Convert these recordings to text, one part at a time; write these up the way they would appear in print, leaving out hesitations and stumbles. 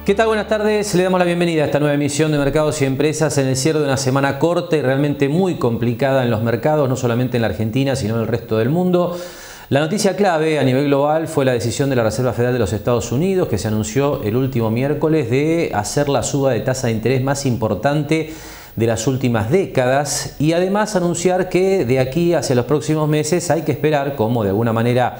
¿Qué tal? Buenas tardes. Le damos la bienvenida a esta nueva emisión de Mercados y Empresas en el cierre de una semana corta y realmente muy complicada en los mercados, no solamente en la Argentina, sino en el resto del mundo. La noticia clave a nivel global fue la decisión de la Reserva Federal de los Estados Unidos, que se anunció el último miércoles, de hacer la suba de tasa de interés más importante de las últimas décadas, y además anunciar que de aquí hacia los próximos meses hay que esperar, como de alguna manera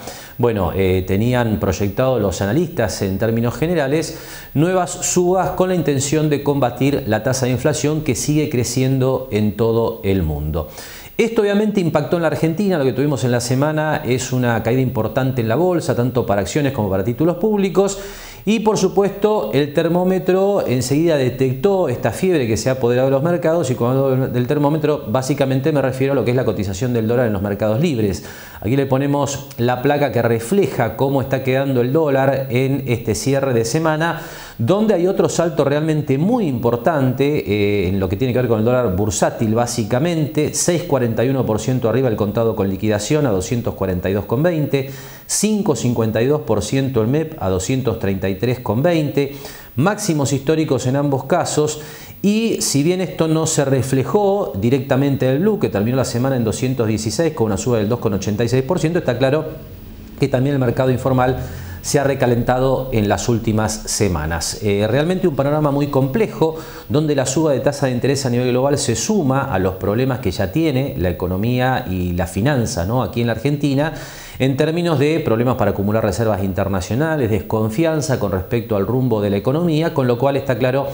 tenían proyectado los analistas en términos generales, nuevas subas con la intención de combatir la tasa de inflación que sigue creciendo en todo el mundo. Esto obviamente impactó en la Argentina. Lo que tuvimos en la semana es una caída importante en la bolsa, tanto para acciones como para títulos públicos. Y por supuesto el termómetro enseguida detectó esta fiebre que se ha apoderado de los mercados, y cuando hablo del termómetro básicamente me refiero a lo que es la cotización del dólar en los mercados libres. Aquí le ponemos la placa que refleja cómo está quedando el dólar en este cierre de semana, donde hay otro salto realmente muy importante en lo que tiene que ver con el dólar bursátil, básicamente 6,41% arriba el contado con liquidación a 242,20, 5,52% el MEP a 233,20, máximos históricos en ambos casos. Y si bien esto no se reflejó directamente en el blue, que terminó la semana en 216 con una suba del 2,86%, está claro que también el mercado informal se ha recalentado en las últimas semanas. Realmente un panorama muy complejo, donde la suba de tasa de interés a nivel global se suma a los problemas que ya tiene la economía y la finanza, ¿no?, aquí en la Argentina, en términos de problemas para acumular reservas internacionales, desconfianza con respecto al rumbo de la economía, con lo cual está claro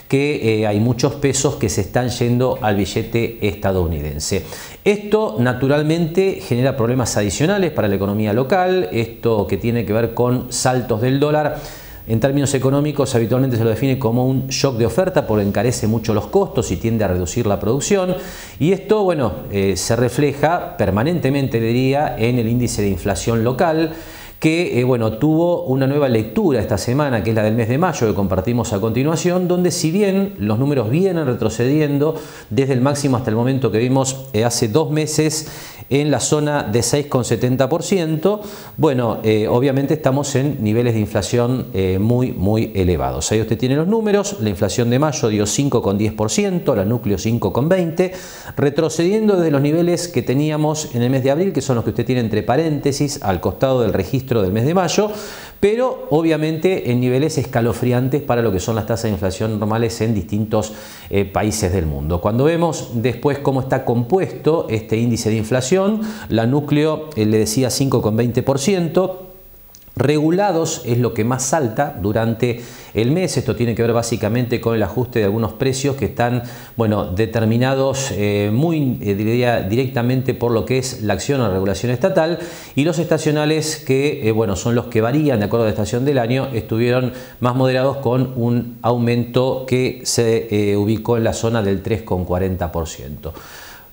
que hay muchos pesos que se están yendo al billete estadounidense. Esto naturalmente genera problemas adicionales para la economía local. Esto que tiene que ver con saltos del dólar, en términos económicos habitualmente se lo define como un shock de oferta, porque encarece mucho los costos y tiende a reducir la producción. Y esto, se refleja permanentemente, diría, en el índice de inflación local, que tuvo una nueva lectura esta semana, que es la del mes de mayo, que compartimos a continuación, donde si bien los números vienen retrocediendo desde el máximo hasta el momento que vimos hace 2 meses en la zona de 6,70%, obviamente estamos en niveles de inflación muy elevados. Ahí usted tiene los números. La inflación de mayo dio 5,10%, la núcleo 5,20%, retrocediendo desde los niveles que teníamos en el mes de abril, que son los que usted tiene entre paréntesis al costado del registro del mes de mayo, pero obviamente en niveles escalofriantes para lo que son las tasas de inflación normales en distintos países del mundo. Cuando vemos después cómo está compuesto este índice de inflación, la núcleo le decía 5,20%, regulados es lo que más salta durante el mes. Esto tiene que ver básicamente con el ajuste de algunos precios que están determinados diría, directamente por lo que es la acción o regulación estatal, y los estacionales que son los que varían de acuerdo a la estación del año, estuvieron más moderados con un aumento que se ubicó en la zona del 3,40%.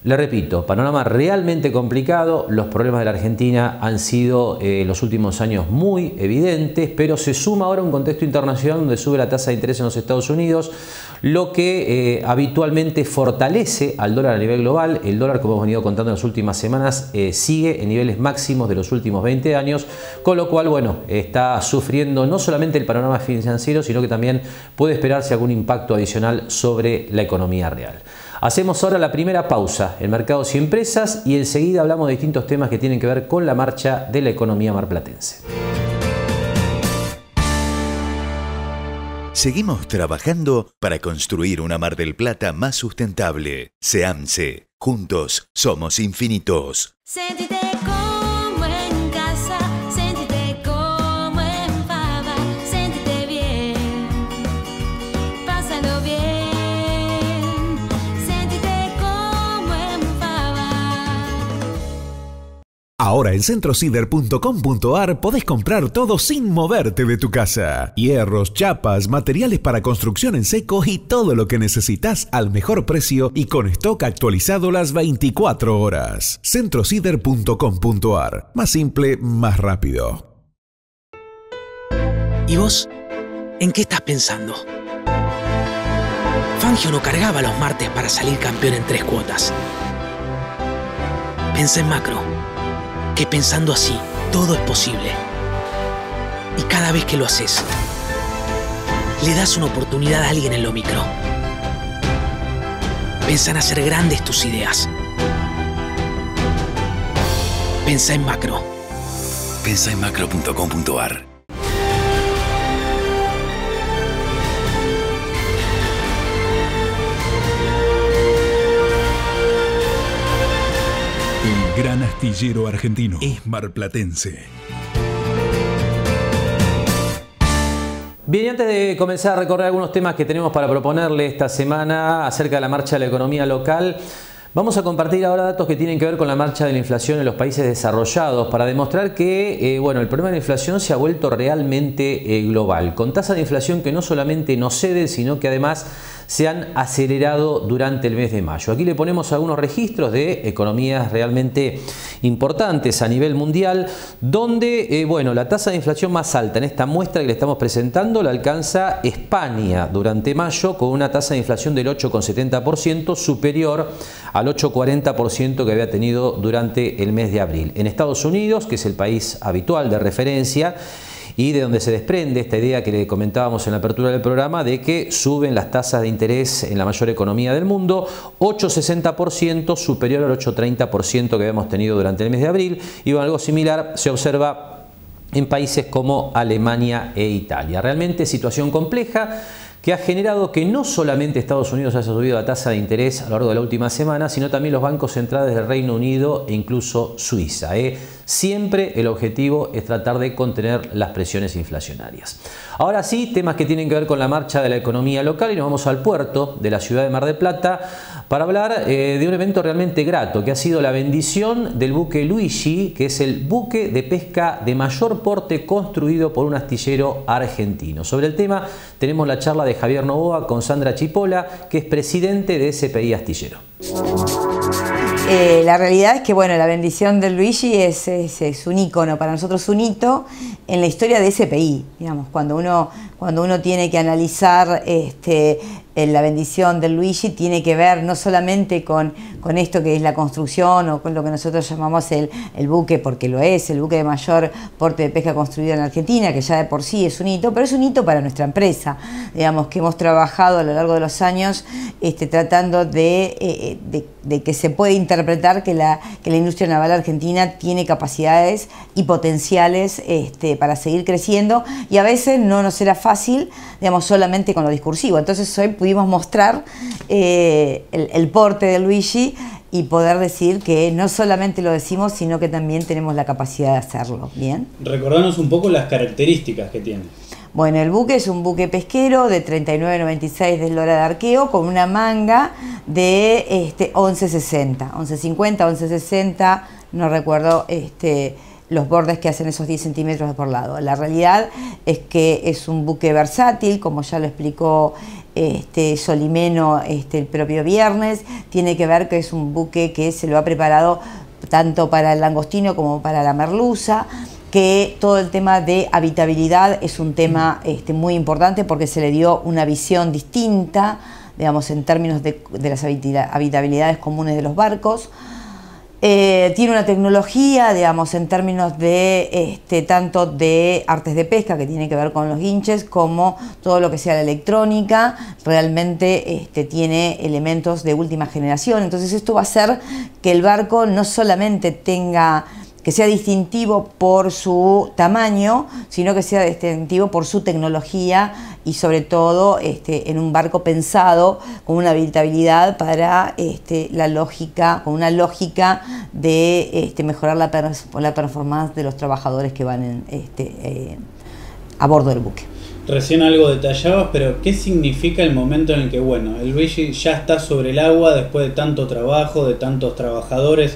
Le repito, panorama realmente complicado. Los problemas de la Argentina han sido en los últimos años muy evidentes, pero se suma ahora un contexto internacional donde sube la tasa de interés en los Estados Unidos, lo que habitualmente fortalece al dólar a nivel global. El dólar, como hemos venido contando en las últimas semanas, sigue en niveles máximos de los últimos 20 años, con lo cual está sufriendo no solamente el panorama financiero, sino que también puede esperarse algún impacto adicional sobre la economía real. Hacemos ahora la primera pausa en Mercados y Empresas, y enseguida hablamos de distintos temas que tienen que ver con la marcha de la economía marplatense. Seguimos trabajando para construir una Mar del Plata más sustentable. SEAMSE. Juntos somos infinitos. Sentite como en casa, sentite como en Fava, sentite bien, pásalo bien, sentite como en Fava. Ahora en centrocider.com.ar podés comprar todo sin moverte de tu casa. Hierros, chapas, materiales para construcción en seco y todo lo que necesitas al mejor precio y con stock actualizado las 24 horas. centrocider.com.ar. Más simple, más rápido. ¿Y vos? ¿En qué estás pensando? Fangio no cargaba los martes para salir campeón en 3 cuotas. Pensá en macro, que pensando así, todo es posible. Y cada vez que lo haces, le das una oportunidad a alguien en lo micro. Pensá en hacer grandes tus ideas. Pensá en macro. Pensá en macro.com.ar. El gran astillero argentino es marplatense. Bien, y antes de comenzar a recorrer algunos temas que tenemos para proponerle esta semana acerca de la marcha de la economía local, vamos a compartir ahora datos que tienen que ver con la marcha de la inflación en los países desarrollados para demostrar que el problema de la inflación se ha vuelto realmente global, con tasas de inflación que no solamente no ceden, sino que además se han acelerado durante el mes de mayo. Aquí le ponemos algunos registros de economías realmente importantes a nivel mundial, donde la tasa de inflación más alta en esta muestra que le estamos presentando la alcanza España durante mayo, con una tasa de inflación del 8,70%, superior al 8,40% que había tenido durante el mes de abril. En Estados Unidos, que es el país habitual de referencia, y de donde se desprende esta idea que le comentábamos en la apertura del programa de que suben las tasas de interés en la mayor economía del mundo, 8,60%, superior al 8,30% que habíamos tenido durante el mes de abril, y algo similar se observa en países como Alemania e Italia. Realmente situación compleja que ha generado que no solamente Estados Unidos haya subido la tasa de interés a lo largo de la última semana, sino también los bancos centrales del Reino Unido e incluso Suiza. Siempre el objetivo es tratar de contener las presiones inflacionarias. Ahora sí, temas que tienen que ver con la marcha de la economía local, y nos vamos al puerto de la ciudad de Mar del Plata para hablar de un evento realmente grato, que ha sido la bendición del buque Luigi, que es el buque de pesca de mayor porte construido por un astillero argentino. Sobre el tema tenemos la charla de Javier Novoa con Sandra Chipola, que es presidente de SPI Astillero. La realidad es que la bendición del Luigi es un ícono, para nosotros un hito en la historia de SPI. Digamos, cuando uno tiene que analizar la bendición del Luigi, tiene que ver no solamente con esto que es la construcción o con lo que nosotros llamamos el buque, porque lo es, el buque de mayor porte de pesca construido en Argentina, que ya de por sí es un hito, pero es un hito para nuestra empresa, digamos, que hemos trabajado a lo largo de los años tratando de que se pueda interpretar que la industria naval argentina tiene capacidades y potenciales para seguir creciendo, y a veces no nos era fácil, digamos, solamente con lo discursivo. Entonces hoy pudimos mostrar el porte de Luigi y poder decir que no solamente lo decimos, sino que también tenemos la capacidad de hacerlo. ¿Bien? Recordanos un poco las características que tiene. Bueno, el buque es un buque pesquero de 39,96 de eslora de arqueo con una manga de 11,60, 11,50, 11,60, no recuerdo los bordes que hacen esos 10 centímetros por lado. La realidad es que es un buque versátil, como ya lo explicó Solimeno el propio viernes. Tiene que ver que es un buque que se lo ha preparado tanto para el langostino como para la merluza, que todo el tema de habitabilidad es un tema muy importante porque se le dio una visión distinta, digamos, en términos de las habitabilidades comunes de los barcos. Tiene una tecnología, digamos, en términos de tanto de artes de pesca, que tiene que ver con los guinches, como todo lo que sea la electrónica. Realmente tiene elementos de última generación. Entonces esto va a hacer que el barco no solamente que sea distintivo por su tamaño, sino que sea distintivo por su tecnología y sobre todo en un barco pensado con una habitabilidad para la lógica, con una lógica de mejorar la performance de los trabajadores que van a bordo del buque. Recién algo detallabas, pero ¿qué significa el momento en el que, el Luigi ya está sobre el agua después de tanto trabajo, de tantos trabajadores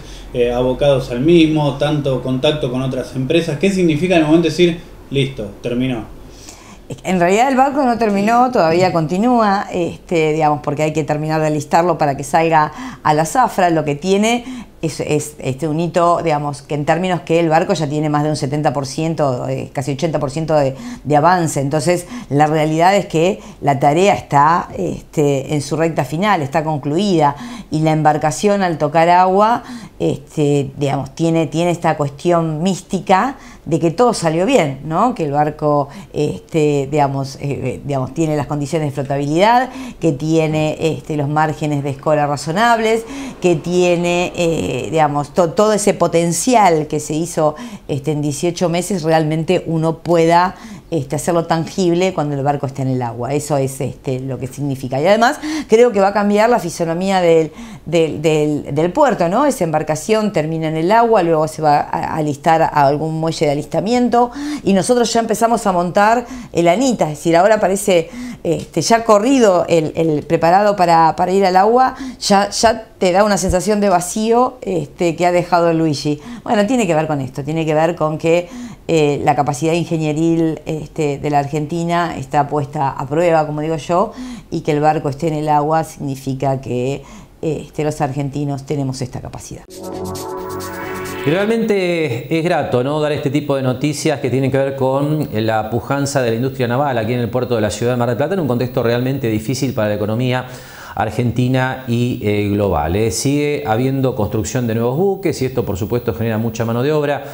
abocados al mismo, tanto contacto con otras empresas? ¿Qué significa el momento de decir, listo, terminó? En realidad el barco no terminó, todavía continúa, digamos, porque hay que terminar de alistarlo para que salga a la zafra. Lo que tiene es un hito, digamos, que en términos que el barco ya tiene más de un 70%, casi 80% de avance. Entonces, la realidad es que la tarea está en su recta final, está concluida, y la embarcación al tocar agua, digamos, tiene esta cuestión mística de que todo salió bien, ¿no? Que el barco, digamos, tiene las condiciones de flotabilidad, que tiene los márgenes de escora razonables, que tiene, digamos, todo ese potencial que se hizo en 18 meses, realmente uno pueda hacerlo tangible cuando el barco está en el agua. Eso es lo que significa. Y además creo que va a cambiar la fisonomía del puerto, ¿no? Esa embarcación termina en el agua, luego se va a alistar a algún muelle de alistamiento, y nosotros ya empezamos a montar el Anita, es decir, ahora parece ya corrido el preparado para ir al agua, ya te da una sensación de vacío que ha dejado el Luigi. Bueno, tiene que ver con esto, tiene que ver con que la capacidad ingenieril de la Argentina está puesta a prueba, como digo yo, y que el barco esté en el agua significa que los argentinos tenemos esta capacidad. Y realmente es grato, ¿no?, dar este tipo de noticias que tienen que ver con la pujanza de la industria naval aquí en el puerto de la ciudad de Mar del Plata, en un contexto realmente difícil para la economía argentina y global. Sigue habiendo construcción de nuevos buques, y esto por supuesto genera mucha mano de obra,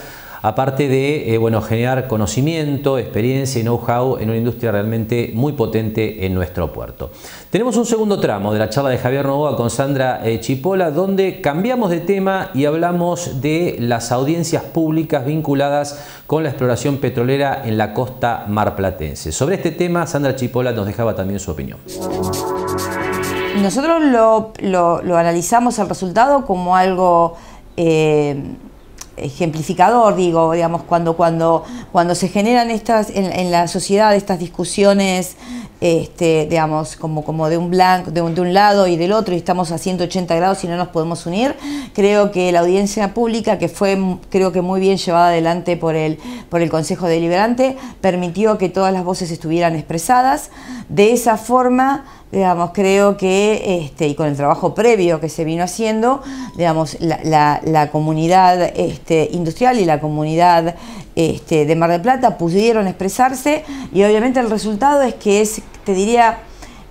aparte de generar conocimiento, experiencia y know-how en una industria realmente muy potente en nuestro puerto. Tenemos un segundo tramo de la charla de Javier Novoa con Sandra Chipola, donde cambiamos de tema y hablamos de las audiencias públicas vinculadas con la exploración petrolera en la costa marplatense. Sobre este tema, Sandra Chipola nos dejaba también su opinión. Nosotros lo analizamos el resultado como algo ejemplificador, digamos, cuando se generan en la sociedad estas discusiones, digamos, como de un lado y del otro, y estamos a 180 grados y no nos podemos unir. Creo que la audiencia pública, que fue, creo que muy bien llevada adelante por el Consejo Deliberante, permitió que todas las voces estuvieran expresadas. De esa forma, digamos, creo que, y con el trabajo previo que se vino haciendo, digamos, la comunidad industrial y la comunidad de Mar del Plata pudieron expresarse, y obviamente el resultado es que te diría,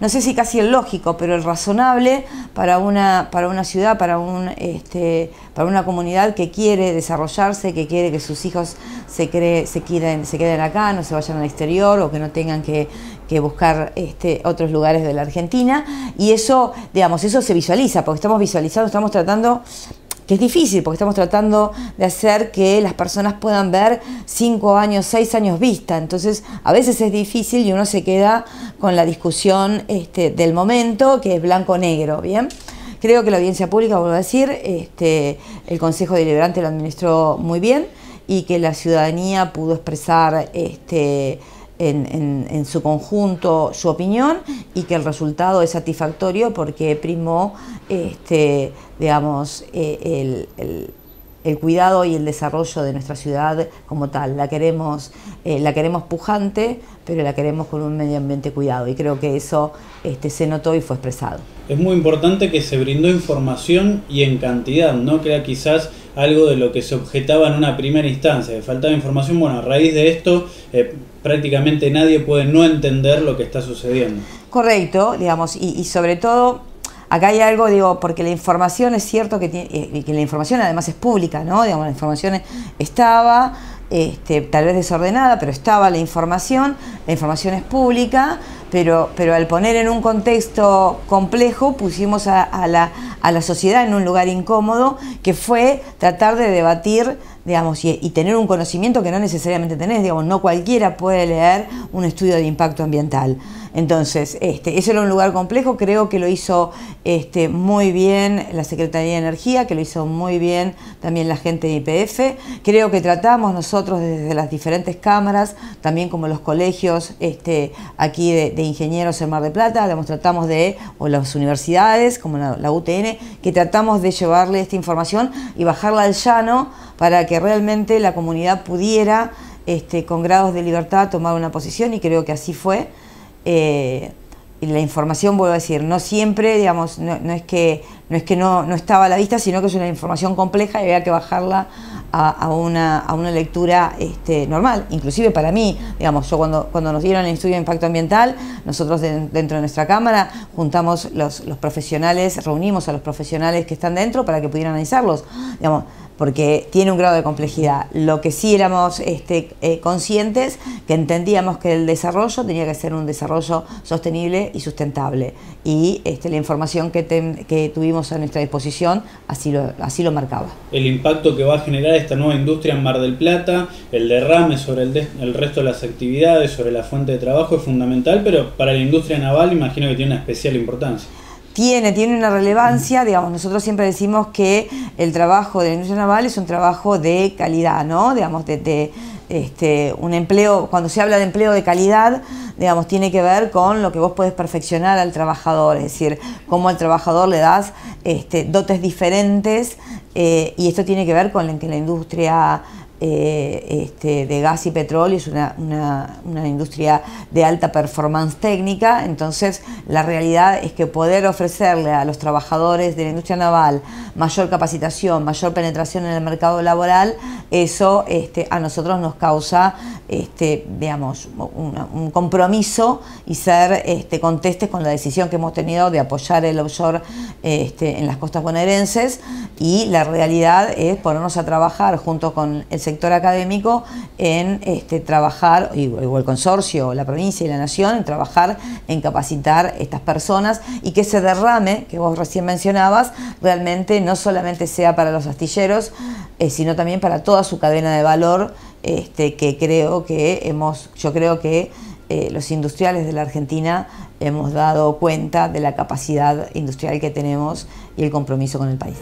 no sé si casi el lógico, pero el razonable para una ciudad, para una comunidad que quiere desarrollarse, que quiere que sus hijos se queden acá, no se vayan al exterior, o que no tengan que buscar otros lugares de la Argentina. Y eso, digamos, eso se visualiza, porque estamos tratando, que es difícil, porque estamos tratando de hacer que las personas puedan ver 5 años, 6 años vista. Entonces, a veces es difícil y uno se queda con la discusión del momento, que es blanco-negro, ¿bien? Creo que la audiencia pública, vuelvo a decir, el Consejo Deliberante lo administró muy bien, y que la ciudadanía pudo expresar en su conjunto su opinión, y que el resultado es satisfactorio porque primó digamos, el cuidado y el desarrollo de nuestra ciudad como tal. La queremos pujante, pero la queremos con un medio ambiente cuidado, y creo que eso se notó y fue expresado. Es muy importante que se brindó información, y en cantidad, ¿no? Que era quizás algo de lo que se objetaba en una primera instancia, que faltaba información. Bueno, a raíz de esto prácticamente nadie puede no entender lo que está sucediendo. Correcto, digamos, y sobre todo acá hay algo, digo, porque la información es cierto que la información además es pública, ¿no? Digamos, la información estaba, tal vez desordenada, pero estaba la información es pública, pero al poner en un contexto complejo pusimos a la sociedad en un lugar incómodo, que fue tratar de debatir, digamos, y tener un conocimiento que no necesariamente tenés, digamos, no cualquiera puede leer un estudio de impacto ambiental. Entonces, eso era un lugar complejo. Creo que lo hizo muy bien la Secretaría de Energía, que lo hizo muy bien también la gente de YPF. Creo que tratamos nosotros desde las diferentes cámaras, también como los colegios aquí de ingenieros en Mar del Plata, tratamos o las universidades, como la UTN, que tratamos de llevarle esta información y bajarla al llano para que realmente la comunidad pudiera, con grados de libertad, tomar una posición, y creo que así fue. la información, vuelvo a decir, no siempre, digamos, no es que no estaba a la vista, sino que es una información compleja y había que bajarla a una lectura normal. Inclusive para mí, digamos, yo cuando nos dieron el estudio de impacto ambiental, nosotros dentro de nuestra cámara juntamos los profesionales, reunimos a los profesionales que están dentro para que pudieran analizarlos, digamos, porque tiene un grado de complejidad. Lo que sí éramos conscientes, que entendíamos que el desarrollo tenía que ser un desarrollo sostenible y sustentable. Y la información que tuvimos a nuestra disposición así lo marcaba. El impacto que va a generar esta nueva industria en Mar del Plata, el derrame sobre el resto de las actividades, sobre la fuente de trabajo es fundamental, pero para la industria naval imagino que tiene una especial importancia. Tiene una relevancia, digamos, nosotros siempre decimos que el trabajo de la industria naval es un trabajo de calidad, ¿no? Digamos, un empleo, cuando se habla de empleo de calidad, digamos, tiene que ver con lo que vos podés perfeccionar al trabajador, es decir, cómo al trabajador le das dotes diferentes, y esto tiene que ver con que la industria de gas y petróleo es una industria de alta performance técnica. Entonces la realidad es que poder ofrecerle a los trabajadores de la industria naval mayor capacitación, mayor penetración en el mercado laboral, eso a nosotros nos causa digamos, un compromiso y ser contestes con la decisión que hemos tenido de apoyar el offshore en las costas bonaerenses, y la realidad es ponernos a trabajar junto con el sector académico en trabajar, o el consorcio, la provincia y la nación, en trabajar en capacitar estas personas, y que ese derrame que vos recién mencionabas realmente no solamente sea para los astilleros, sino también para toda su cadena de valor, que yo creo que los industriales de la Argentina hemos dado cuenta de la capacidad industrial que tenemos y el compromiso con el país.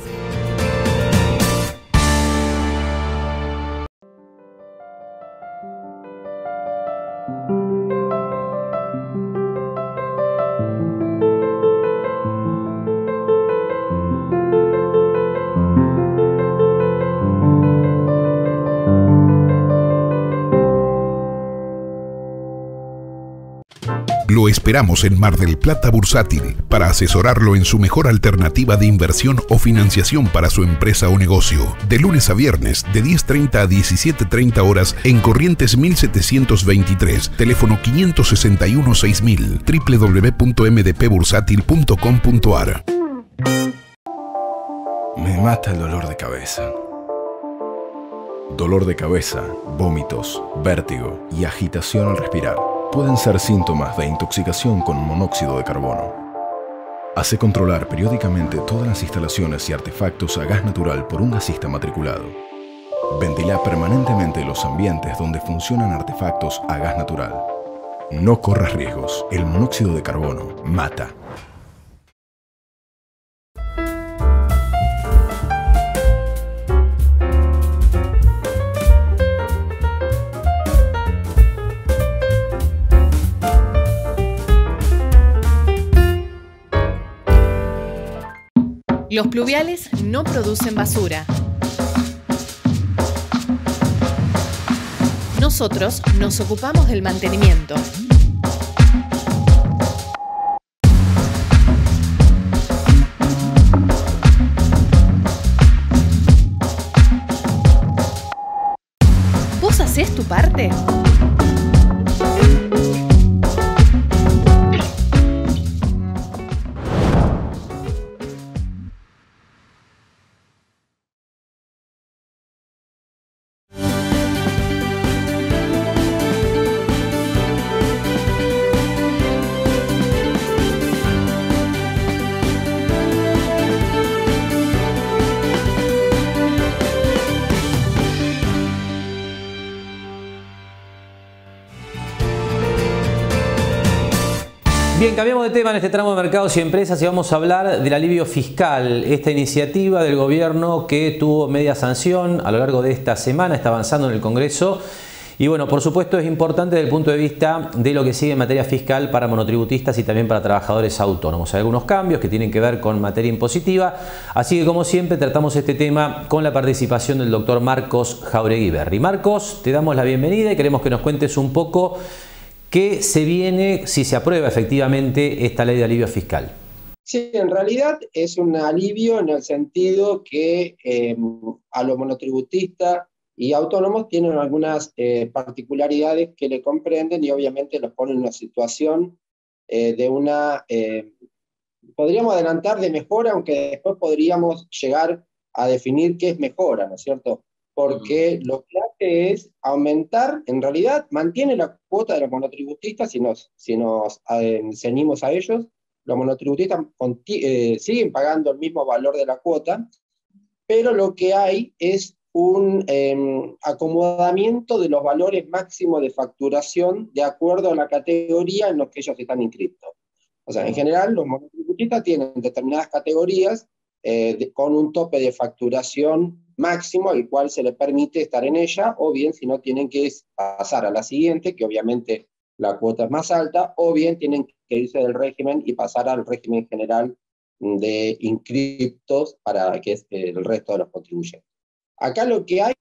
Lo esperamos en Mar del Plata Bursátil para asesorarlo en su mejor alternativa de inversión o financiación para su empresa o negocio. De lunes a viernes, de 10:30 a 17:30 horas en Corrientes 1723, teléfono 561-6000, www.mdpbursátil.com.ar. Me mata el dolor de cabeza. Dolor de cabeza, vómitos, vértigo y agitación al respirar pueden ser síntomas de intoxicación con monóxido de carbono. Hace controlar periódicamente todas las instalaciones y artefactos a gas natural por un gasista matriculado. Ventila permanentemente los ambientes donde funcionan artefactos a gas natural. No corras riesgos. El monóxido de carbono mata. Los pluviales no producen basura. Nosotros nos ocupamos del mantenimiento. ¿Vos hacés tu parte? Bien, cambiamos de tema en este tramo de mercados y empresas y vamos a hablar del alivio fiscal. Esta iniciativa del gobierno que tuvo media sanción a lo largo de esta semana, está avanzando en el Congreso. Y bueno, por supuesto es importante desde el punto de vista de lo que sigue en materia fiscal para monotributistas y también para trabajadores autónomos. Hay algunos cambios que tienen que ver con materia impositiva, así que como siempre tratamos este tema con la participación del doctor Marcos Jauregui Berri. Marcos, te damos la bienvenida y queremos que nos cuentes un poco ¿Qué se viene si se aprueba efectivamente esta ley de alivio fiscal? Sí, en realidad es un alivio en el sentido que a los monotributistas y autónomos tienen algunas particularidades que le comprenden y obviamente los ponen en una situación de una, podríamos adelantar de mejora, aunque después podríamos llegar a definir qué es mejora, ¿no es cierto? Porque lo que hace es aumentar, en realidad mantiene la cuota de los monotributistas si nos ceñimos a ellos. Los monotributistas siguen pagando el mismo valor de la cuota, pero lo que hay es un acomodamiento de los valores máximos de facturación de acuerdo a la categoría en la que ellos están inscritos. O sea, en general, los monotributistas tienen determinadas categorías con un tope de facturación máximo, al cual se les permite estar en ella, o bien si no tienen que pasar a la siguiente, que obviamente la cuota es más alta, o bien tienen que irse del régimen y pasar al régimen general de inscriptos para que es el resto de los contribuyentes. Acá lo que hay,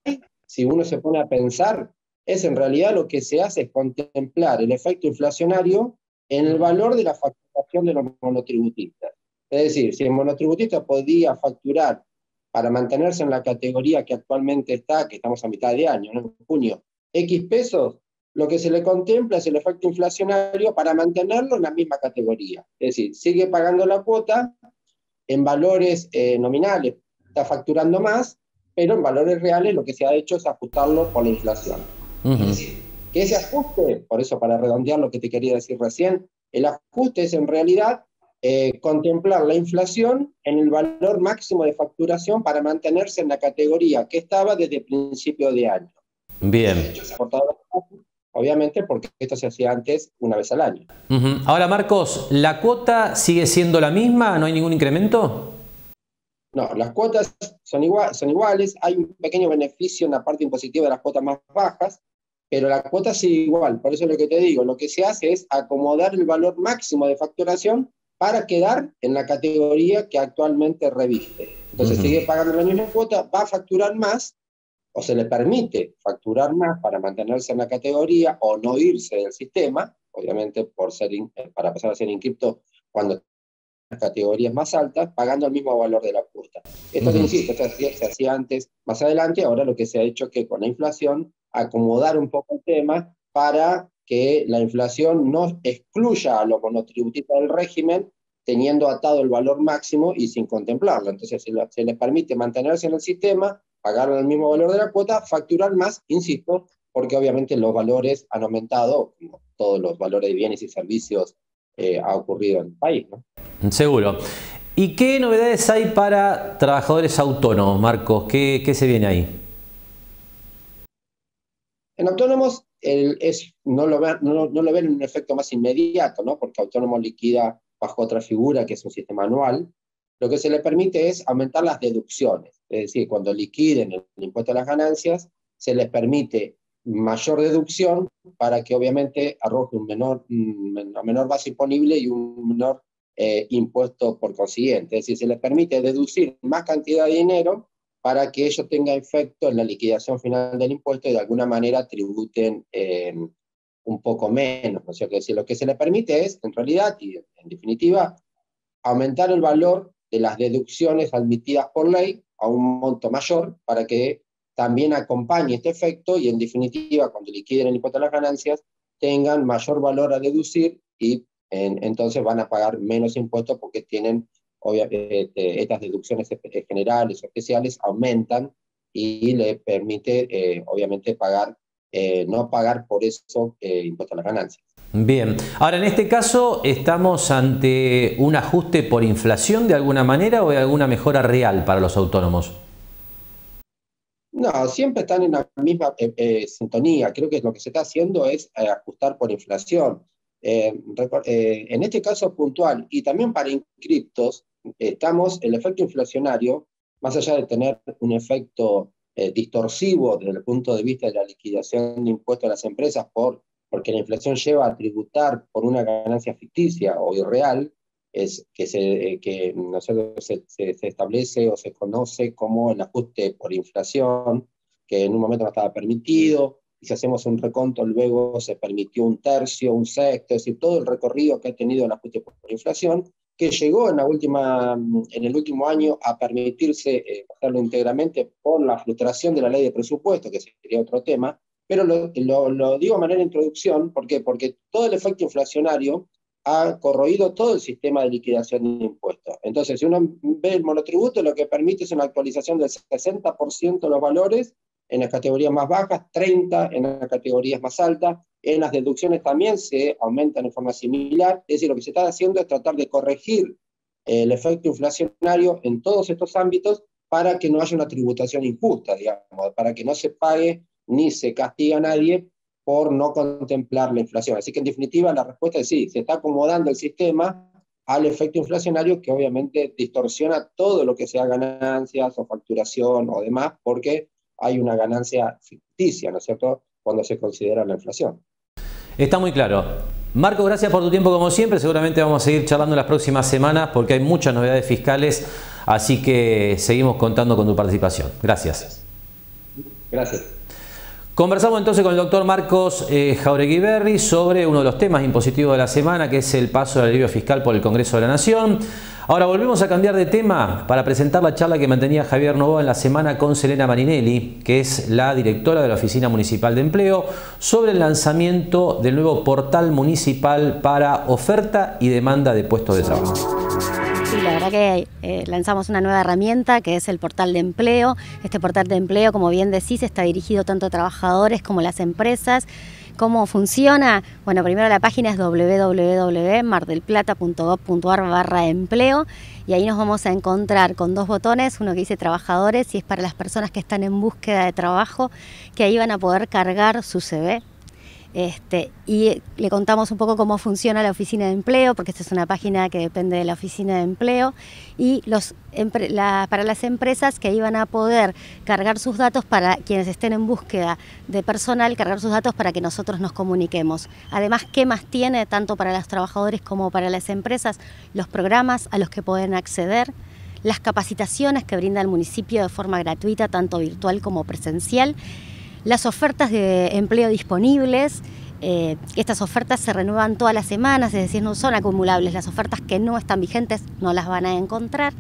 si uno se pone a pensar, es en realidad lo que se hace es contemplar el efecto inflacionario en el valor de la facturación de los monotributistas. Es decir, si el monotributista podía facturar para mantenerse en la categoría que actualmente está, que estamos a mitad de año, ¿no? En junio, X pesos, lo que se le contempla es el efecto inflacionario para mantenerlo en la misma categoría. Es decir, sigue pagando la cuota en valores nominales, está facturando más, pero en valores reales lo que se ha hecho es ajustarlo por la inflación. Es decir, que ese ajuste, por eso para redondear lo que te quería decir recién, el ajuste es en realidad contemplar la inflación en el valor máximo de facturación para mantenerse en la categoría que estaba desde el principio de año. Bien. Obviamente porque esto se hacía antes una vez al año. Ahora, Marcos, ¿la cuota sigue siendo la misma? ¿No hay ningún incremento? No, las cuotas son iguales, hay un pequeño beneficio en la parte impositiva de las cuotas más bajas, pero la cuota sigue igual. Por eso es lo que te digo, lo que se hace es acomodar el valor máximo de facturación para quedar en la categoría que actualmente reviste. Entonces sigue pagando la misma cuota, va a facturar más, o se le permite facturar más para mantenerse en la categoría o no irse del sistema, obviamente para pasar a ser inscripto cuando las categorías más altas, pagando el mismo valor de la cuota. Esto insisto, se hacía antes, más adelante, ahora lo que se ha hecho es que con la inflación acomodar un poco el tema para que la inflación no excluya a los monotributistas del régimen teniendo atado el valor máximo y sin contemplarlo. Entonces se les permite mantenerse en el sistema, pagar el mismo valor de la cuota, facturar más, insisto, porque obviamente los valores han aumentado, como todos los valores de bienes y servicios ha ocurrido en el país, ¿no? Seguro. ¿Y qué novedades hay para trabajadores autónomos, Marcos? ¿Qué se viene ahí? En autónomos no lo ven un efecto más inmediato, ¿no? Porque autónomo liquida bajo otra figura que es un sistema anual. Lo que se le permite es aumentar las deducciones. Es decir, cuando liquiden el impuesto a las ganancias, se les permite mayor deducción para que obviamente arroje una menor base imponible y un menor impuesto por consiguiente. Es decir, se les permite deducir más cantidad de dinero para que ello tenga efecto en la liquidación final del impuesto y de alguna manera tributen un poco menos, ¿no es cierto? Es decir, lo que se le permite es, en realidad, y en definitiva, aumentar el valor de las deducciones admitidas por ley a un monto mayor para que también acompañe este efecto y, en definitiva, cuando liquiden el impuesto a las ganancias, tengan mayor valor a deducir y entonces van a pagar menos impuestos porque tienen estas deducciones generales o especiales aumentan y le permite obviamente no pagar por eso impuesto a las ganancias. Bien, ahora en este caso ¿estamos ante un ajuste por inflación de alguna manera o de alguna mejora real para los autónomos? No, siempre están en la misma sintonía. Creo que lo que se está haciendo es ajustar por inflación. En este caso puntual y también para inscriptos, el efecto inflacionario, más allá de tener un efecto distorsivo desde el punto de vista de la liquidación de impuestos a las empresas porque la inflación lleva a tributar por una ganancia ficticia o irreal, es que se establece o se conoce como el ajuste por inflación, que en un momento no estaba permitido, y si hacemos un reconto, luego se permitió un tercio, un sexto, es decir, todo el recorrido que ha tenido el ajuste por inflación, que llegó en el último año a permitirse hacerlo íntegramente por la frustración de la ley de presupuesto, que sería otro tema, pero lo digo de manera de introducción, ¿por qué? Porque todo el efecto inflacionario ha corroído todo el sistema de liquidación de impuestos. Entonces, si uno ve el monotributo, lo que permite es una actualización del 60% de los valores en las categorías más bajas, 30% en las categorías más altas. En las deducciones también se aumentan de forma similar. Es decir, lo que se está haciendo es tratar de corregir el efecto inflacionario en todos estos ámbitos para que no haya una tributación injusta, digamos, para que no se pague ni se castiga a nadie por no contemplar la inflación. Así que en definitiva la respuesta es sí, se está acomodando el sistema al efecto inflacionario que obviamente distorsiona todo lo que sea ganancias o facturación o demás, porque hay una ganancia ficticia, ¿no es cierto?, cuando se considera la inflación. Está muy claro. Marco, gracias por tu tiempo como siempre. Seguramente vamos a seguir charlando en las próximas semanas porque hay muchas novedades fiscales, así que seguimos contando con tu participación. Gracias. Gracias. Conversamos entonces con el doctor Marcos Jauregui Berry sobre uno de los temas impositivos de la semana, que es el paso del alivio fiscal por el Congreso de la Nación. Ahora volvemos a cambiar de tema para presentar la charla que mantenía Javier Novoa en la semana con Selena Marinelli, que es la directora de la Oficina Municipal de Empleo, sobre el lanzamiento del nuevo portal municipal para oferta y demanda de puestos de trabajo. Sí, la verdad que lanzamos una nueva herramienta que es el portal de empleo. Este portal de empleo, como bien decís, está dirigido tanto a trabajadores como a las empresas. ¿Cómo funciona? Bueno, primero la página es www.mardelplata.gov.ar/empleo y ahí nos vamos a encontrar con dos botones, uno que dice trabajadores y es para las personas que están en búsqueda de trabajo, que ahí van a poder cargar su CV. Y le contamos un poco cómo funciona la oficina de empleo, porque esta es una página que depende de la oficina de empleo, y para las empresas que ahí van a poder cargar sus datos para quienes estén en búsqueda de personal, cargar sus datos para que nosotros nos comuniquemos. Además, ¿qué más tiene tanto para los trabajadores como para las empresas? Los programas a los que pueden acceder, las capacitaciones que brinda el municipio de forma gratuita, tanto virtual como presencial, las ofertas de empleo disponibles. Estas ofertas se renuevan todas las semanas, es decir, no son acumulables. Las ofertas que no están vigentes no las van a encontrar.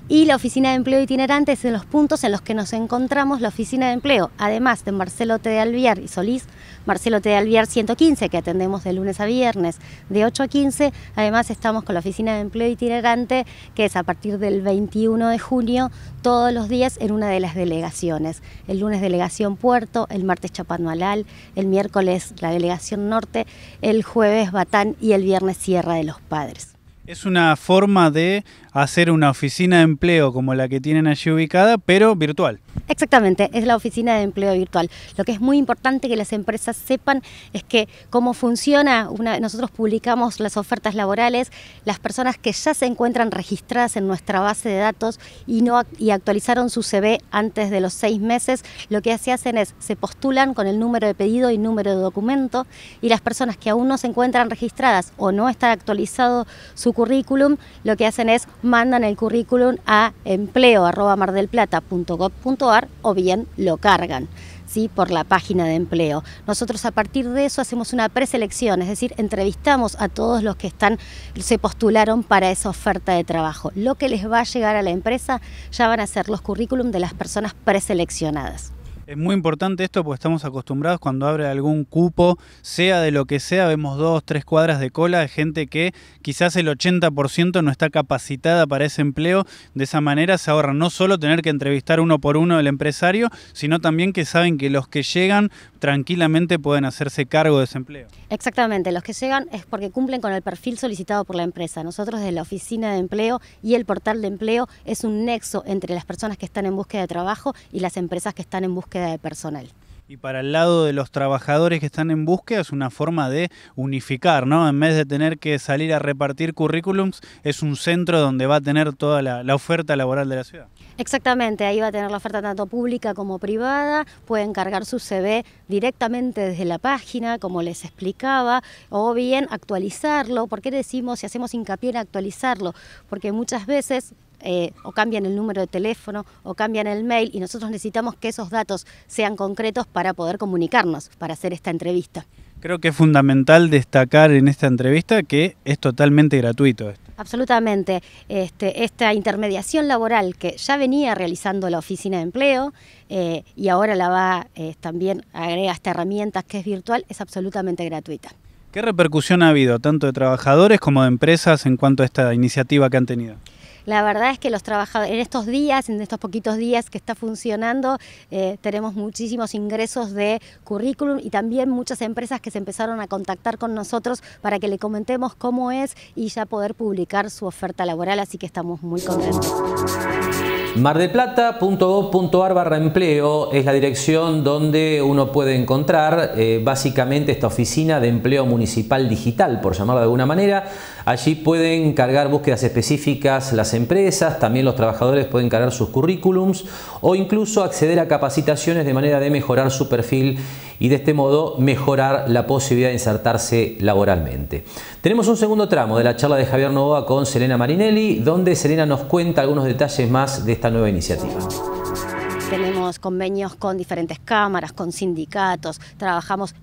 Y la oficina de empleo itinerante es en los puntos en los que nos encontramos la oficina de empleo, además de Marcelo T. de Alvear y Solís, Marcelo T. de Alvear 115, que atendemos de lunes a viernes de 8 a 15. Además estamos con la oficina de empleo itinerante, que es a partir del 21 de junio, todos los días en una de las delegaciones. El lunes delegación Puerto, el martes Chapadmalal, el miércoles la delegación Norte, el jueves Batán y el viernes Sierra de los Padres. Es una forma de hacer una oficina de empleo como la que tienen allí ubicada, pero virtual. Exactamente, es la oficina de empleo virtual. Lo que es muy importante que las empresas sepan es que cómo funciona, nosotros publicamos las ofertas laborales, las personas que ya se encuentran registradas en nuestra base de datos y actualizaron su CV antes de los 6 meses, lo que se hacen es, se postulan con el número de pedido y número de documento, y las personas que aún no se encuentran registradas o no está actualizado su currículum, lo que hacen es mandan el currículum a empleo@mardelplata.gov.ar o bien lo cargan, ¿sí?, por la página de empleo. Nosotros a partir de eso hacemos una preselección, es decir, entrevistamos a todos los que se postularon para esa oferta de trabajo. Lo que les va a llegar a la empresa ya van a ser los currículum de las personas preseleccionadas. Es muy importante esto porque estamos acostumbrados cuando abre algún cupo, sea de lo que sea, vemos 2, 3 cuadras de cola de gente que quizás el 80% no está capacitada para ese empleo. De esa manera se ahorra no solo tener que entrevistar uno por uno al empresario, sino también que saben que los que llegan tranquilamente pueden hacerse cargo de ese empleo. Exactamente, los que llegan es porque cumplen con el perfil solicitado por la empresa. Nosotros desde la oficina de empleo y el portal de empleo es un nexo entre las personas que están en búsqueda de trabajo y las empresas que están en búsqueda de personal. Y para el lado de los trabajadores que están en búsqueda es una forma de unificar, ¿no? En vez de tener que salir a repartir currículums, es un centro donde va a tener toda la oferta laboral de la ciudad. Exactamente, ahí va a tener la oferta tanto pública como privada, pueden cargar su CV directamente desde la página, como les explicaba, o bien actualizarlo. ¿Por qué decimos y hacemos hincapié en actualizarlo? Porque muchas veces o cambian el número de teléfono o cambian el mail, y nosotros necesitamos que esos datos sean concretos para poder comunicarnos, para hacer esta entrevista. Creo que es fundamental destacar en esta entrevista que es totalmente gratuito esto. Absolutamente. Esta intermediación laboral que ya venía realizando la Oficina de Empleo y ahora la va también agrega esta herramienta que es virtual, es absolutamente gratuita. ¿Qué repercusión ha habido tanto de trabajadores como de empresas en cuanto a esta iniciativa que han tenido? La verdad es que los trabajadores, en estos días, en estos poquitos días que está funcionando, tenemos muchísimos ingresos de currículum y también muchas empresas que se empezaron a contactar con nosotros para que le comentemos cómo es y ya poder publicar su oferta laboral, así que estamos muy contentos. mardelplata.gov.ar/empleo es la dirección donde uno puede encontrar básicamente esta oficina de empleo municipal digital, por llamarlo de alguna manera. Allí pueden cargar búsquedas específicas las empresas, también los trabajadores pueden cargar sus currículums o incluso acceder a capacitaciones de manera de mejorar su perfil y de este modo mejorar la posibilidad de insertarse laboralmente. Tenemos un segundo tramo de la charla de Javier Novoa con Selena Marinelli, donde Selena nos cuenta algunos detalles más de esta nueva iniciativa. Tenemos convenios con diferentes cámaras, con sindicatos,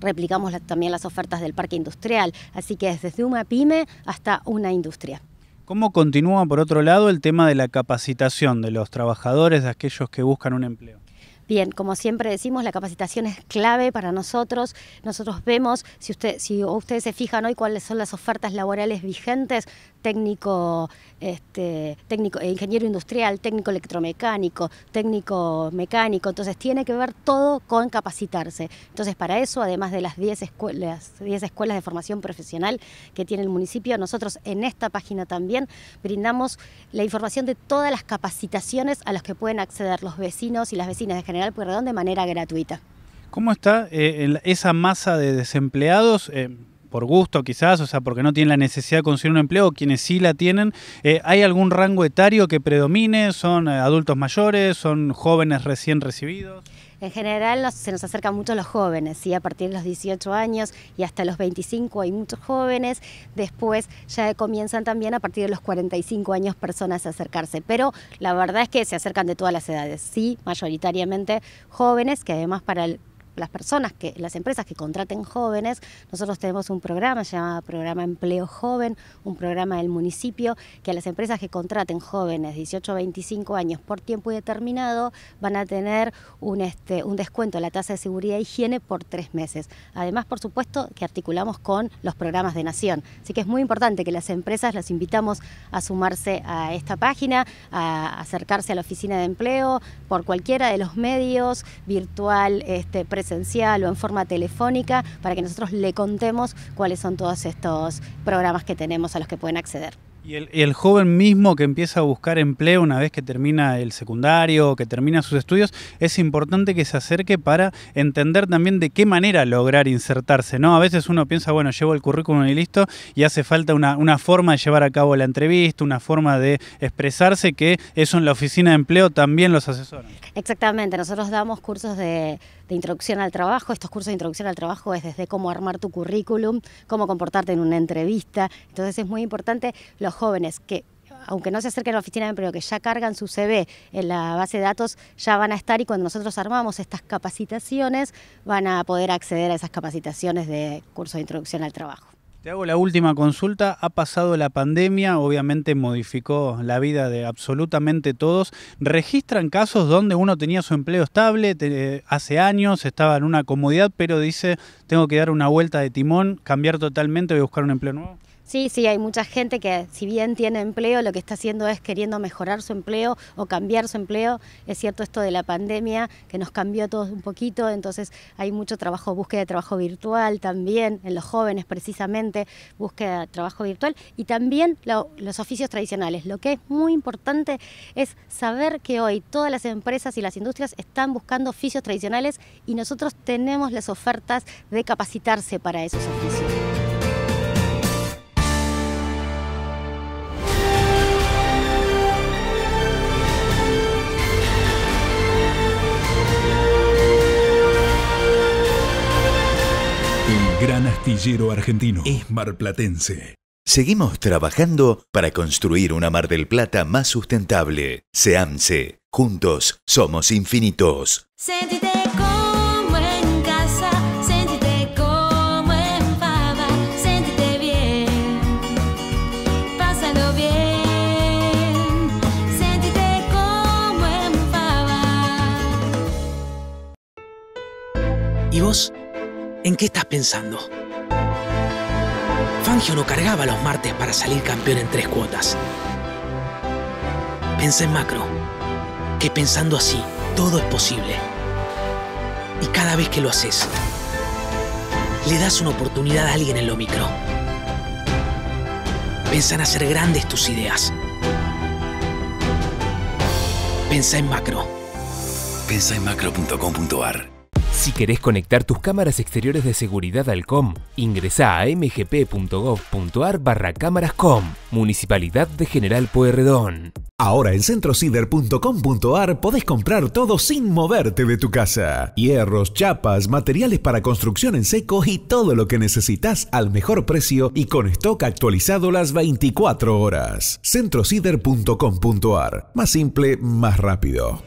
replicamos también las ofertas del parque industrial, así que es desde una pyme hasta una industria. ¿Cómo continúa, por otro lado, el tema de la capacitación de los trabajadores, de aquellos que buscan un empleo? Bien, como siempre decimos, la capacitación es clave para nosotros. Nosotros vemos, si ustedes se fijan hoy cuáles son las ofertas laborales vigentes, técnico, ingeniero industrial, técnico electromecánico, técnico mecánico, entonces tiene que ver todo con capacitarse. Entonces para eso, además de las 10 escuelas de formación profesional que tiene el municipio, nosotros en esta página también brindamos la información de todas las capacitaciones a las que pueden acceder los vecinos y las vecinas de General Pueyrredón de manera gratuita. ¿Cómo está esa masa de desempleados? Por gusto quizás, o sea, porque no tienen la necesidad de conseguir un empleo, quienes sí la tienen. ¿Hay algún rango etario que predomine? ¿Son adultos mayores? ¿Son jóvenes recién recibidos? En general se nos acercan mucho los jóvenes, ¿sí? A partir de los 18 años y hasta los 25 hay muchos jóvenes. Después ya comienzan también a partir de los 45 años personas a acercarse. Pero la verdad es que se acercan de todas las edades, sí, mayoritariamente jóvenes, que además para las empresas que contraten jóvenes, nosotros tenemos un programa, se llama Programa Empleo Joven, un programa del municipio, que a las empresas que contraten jóvenes 18 a 25 años por tiempo indeterminado van a tener un descuento en la tasa de seguridad e higiene por 3 meses. Además, por supuesto, que articulamos con los programas de Nación. Así que es muy importante que las empresas las invitamos a sumarse a esta página, a acercarse a la oficina de empleo por cualquiera de los medios, virtual, presencial o en forma telefónica, para que nosotros le contemos cuáles son todos estos programas que tenemos a los que pueden acceder. ¿Y el joven mismo que empieza a buscar empleo una vez que termina el secundario, que termina sus estudios, es importante que se acerque para entender también de qué manera lograr insertarse, ¿no? A veces uno piensa, bueno, llevo el currículum y listo, y hace falta una forma de llevar a cabo la entrevista, una forma de expresarse, que eso en la oficina de empleo también los asesoran. Exactamente, nosotros damos cursos de introducción al trabajo. Estos cursos de introducción al trabajo es desde cómo armar tu currículum, cómo comportarte en una entrevista. Entonces es muy importante los jóvenes que, aunque no se acerquen a la oficina de empleo, que ya cargan su CV en la base de datos, ya van a estar, y cuando nosotros armamos estas capacitaciones van a poder acceder a esas capacitaciones de curso de introducción al trabajo. Te hago la última consulta. Ha pasado la pandemia, obviamente modificó la vida de absolutamente todos. ¿Registran casos donde uno tenía su empleo estable, hace años, estaba en una comodidad, pero dice, tengo que dar una vuelta de timón, cambiar totalmente, voy a buscar un empleo nuevo? Sí, hay mucha gente que, si bien tiene empleo, lo que está haciendo es queriendo mejorar su empleo o cambiar su empleo. Es cierto esto de la pandemia, que nos cambió a todos un poquito, entonces hay mucho trabajo, búsqueda de trabajo virtual también, en los jóvenes precisamente, búsqueda de trabajo virtual, y también los oficios tradicionales. Lo que es muy importante es saber que hoy todas las empresas y las industrias están buscando oficios tradicionales, y nosotros tenemos las ofertas de capacitarse para esos oficios. El gran astillero argentino es marplatense. Seguimos trabajando para construir una Mar del Plata más sustentable. SEAMSE. Juntos somos infinitos. Sentite como en casa, sentite como en Fava, sentite bien, pásalo bien, sentite como en Fava. ¿Y vos? ¿En qué estás pensando? Fangio no cargaba los martes para salir campeón en 3 cuotas. Pensá en macro, que pensando así, todo es posible. Y cada vez que lo haces, le das una oportunidad a alguien en lo micro. Pensá en hacer grandes tus ideas. Pensá en macro. Pensá en macro.com.ar. Si querés conectar tus cámaras exteriores de seguridad al COM, ingresá a mgp.gov.ar/cámarascom. Municipalidad de General Pueyrredón. Ahora en centrocider.com.ar podés comprar todo sin moverte de tu casa. Hierros, chapas, materiales para construcción en seco y todo lo que necesitas al mejor precio y con stock actualizado las 24 horas. centrocider.com.ar. Más simple, más rápido.